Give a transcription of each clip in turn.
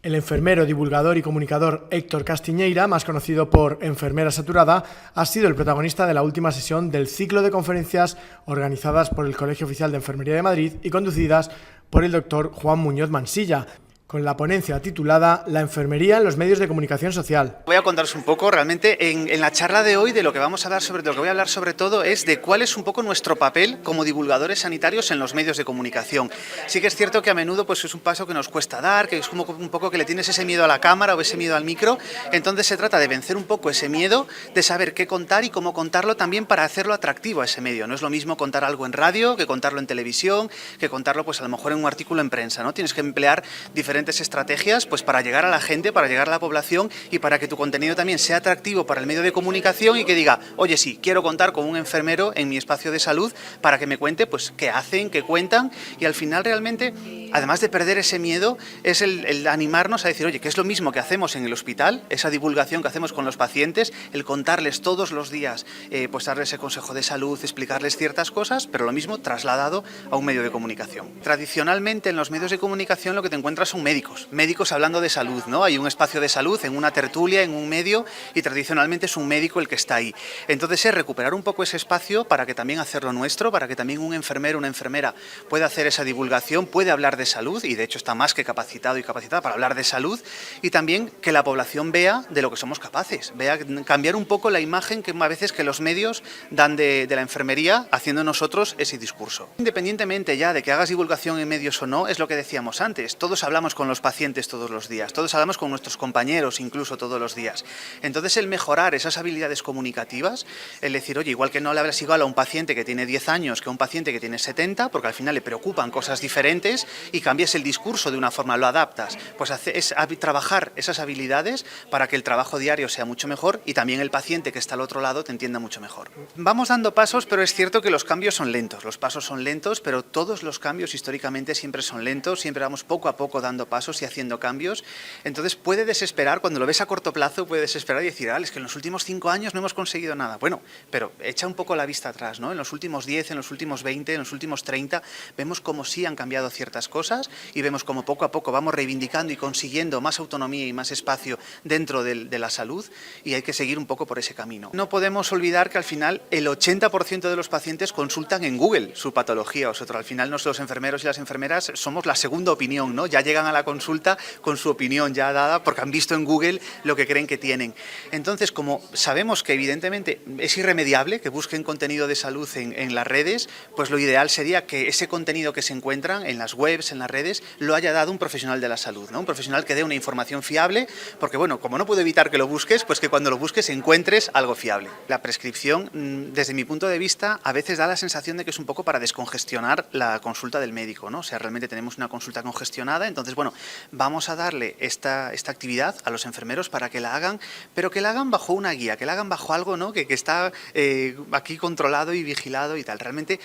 El enfermero, divulgador y comunicador Héctor Castiñeira, más conocido por Enfermera Saturada, ha sido el protagonista de la última sesión del ciclo de conferencias organizadas por el Colegio Oficial de Enfermería de Madrid y conducidas por el doctor Juan Muñoz Mansilla, con la ponencia titulada La enfermería en los medios de comunicación social. Voy a contaros un poco, realmente, en la charla de hoy, de lo que vamos a hablar sobre, de lo que voy a hablar sobre todo es de cuál es un poco nuestro papel como divulgadores sanitarios en los medios de comunicación. Sí que es cierto que a menudo pues es un paso que nos cuesta dar, que es como un poco que le tienes ese miedo a la cámara o ese miedo al micro, entonces se trata de vencer un poco ese miedo, de saber qué contar y cómo contarlo también para hacerlo atractivo a ese medio. No es lo mismo contar algo en radio que contarlo en televisión, que contarlo pues a lo mejor en un artículo en prensa, ¿no? Tienes que emplear diferentes estrategias pues para llegar a la gente, para llegar a la población y para que tu contenido también sea atractivo para el medio de comunicación y que diga, oye sí, quiero contar con un enfermero en mi espacio de salud para que me cuente pues qué hacen, qué cuentan, y al final realmente, además de perder ese miedo, es el animarnos a decir, oye, que es lo mismo que hacemos en el hospital, esa divulgación que hacemos con los pacientes, el contarles todos los días, pues darles ese consejo de salud, explicarles ciertas cosas, pero lo mismo trasladado a un medio de comunicación. Tradicionalmente en los medios de comunicación lo que te encuentras son médicos hablando de salud, ¿no? Hay un espacio de salud en una tertulia, en un medio, y tradicionalmente es un médico el que está ahí. Entonces es recuperar un poco ese espacio para que también hacerlo nuestro, para que también un enfermero, una enfermera pueda hacer esa divulgación, puede hablar de salud, y de hecho está más que capacitado y capacitada para hablar de salud, y también que la población vea de lo que somos capaces, vea cambiar un poco la imagen que a veces que los medios dan de la enfermería, haciendo nosotros ese discurso. Independientemente ya de que hagas divulgación en medios o no, es lo que decíamos antes, todos hablamos con los pacientes todos los días, todos hablamos con nuestros compañeros incluso todos los días. Entonces el mejorar esas habilidades comunicativas, el decir, oye, igual que no le hablas igual a un paciente que tiene 10 años que a un paciente que tiene 70, porque al final le preocupan cosas diferentes, y cambias el discurso de una forma, lo adaptas, pues es trabajar esas habilidades para que el trabajo diario sea mucho mejor y también el paciente que está al otro lado te entienda mucho mejor. Vamos dando pasos, pero es cierto que los cambios son lentos, los pasos son lentos, pero todos los cambios históricamente siempre son lentos, siempre vamos poco a poco dando pasos y haciendo cambios. Entonces puede desesperar, cuando lo ves a corto plazo, puede desesperar y decir, es que en los últimos 5 años no hemos conseguido nada. Bueno, pero echa un poco la vista atrás, ¿no? En los últimos 10, en los últimos 20, en los últimos 30, vemos cómo sí han cambiado ciertas cosas y vemos cómo poco a poco vamos reivindicando y consiguiendo más autonomía y más espacio dentro de la salud, y hay que seguir un poco por ese camino. No podemos olvidar que al final el 80% de los pacientes consultan en Google su patología, al final los enfermeros y las enfermeras somos la segunda opinión, ¿no? Ya llegan a la consulta con su opinión ya dada porque han visto en Google lo que creen que tienen. Entonces, como sabemos que evidentemente es irremediable que busquen contenido de salud en las redes, pues lo ideal sería que ese contenido que se encuentran en las webs, en las redes, lo haya dado un profesional de la salud, ¿no? Un profesional que dé una información fiable, porque bueno, como no puedo evitar que lo busques, pues que cuando lo busques encuentres algo fiable. La prescripción, desde mi punto de vista, a veces da la sensación de que es un poco para descongestionar la consulta del médico, ¿no? O sea, realmente tenemos una consulta congestionada, entonces bueno, vamos a darle esta actividad a los enfermeros para que la hagan, pero que la hagan bajo una guía, que la hagan bajo algo, ¿no? que está aquí controlado y vigilado y tal. Realmente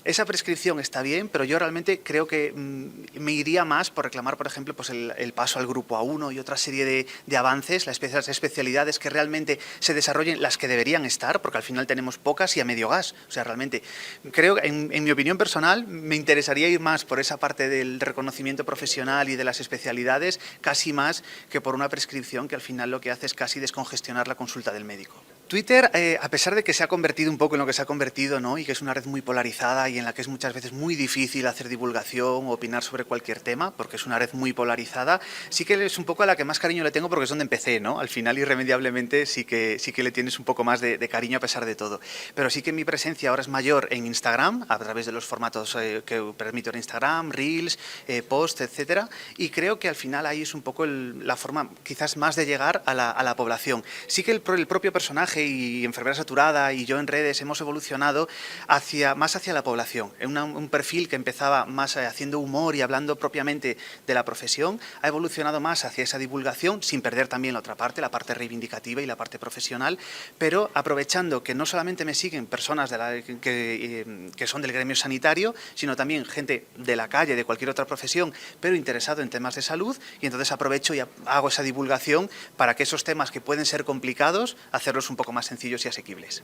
esa prescripción está bien, pero yo realmente creo que me iría más por reclamar, por ejemplo, pues el paso al grupo A1 y otra serie de avances, las especialidades que realmente se desarrollen, las que deberían estar, porque al final tenemos pocas y a medio gas. O sea, realmente creo, en mi opinión personal, me interesaría ir más por esa parte del reconocimiento profesional y de las especialidades, casi más que por una prescripción que al final lo que hace es casi descongestionar la consulta del médico. Twitter, a pesar de que se ha convertido un poco en lo que se ha convertido, ¿no? Y que es una red muy polarizada y en la que es muchas veces muy difícil hacer divulgación o opinar sobre cualquier tema, porque es una red muy polarizada, sí que es un poco a la que más cariño le tengo porque es donde empecé, ¿no? Al final, irremediablemente, sí que le tienes un poco más de cariño a pesar de todo. Pero sí que mi presencia ahora es mayor en Instagram, a través de los formatos que permito en Instagram, Reels, Post, etcétera, y creo que al final ahí es un poco la forma quizás más de llegar a la población. Sí que el propio personaje y Enfermera Saturada y yo en redes hemos evolucionado más hacia la población. Un perfil que empezaba más haciendo humor y hablando propiamente de la profesión, ha evolucionado más hacia esa divulgación, sin perder también la otra parte, la parte reivindicativa y la parte profesional, pero aprovechando que no solamente me siguen personas que son del gremio sanitario, sino también gente de la calle, de cualquier otra profesión, pero interesado en temas de salud, y entonces aprovecho y hago esa divulgación para que esos temas que pueden ser complicados, hacerlos un poco más sencillos y asequibles.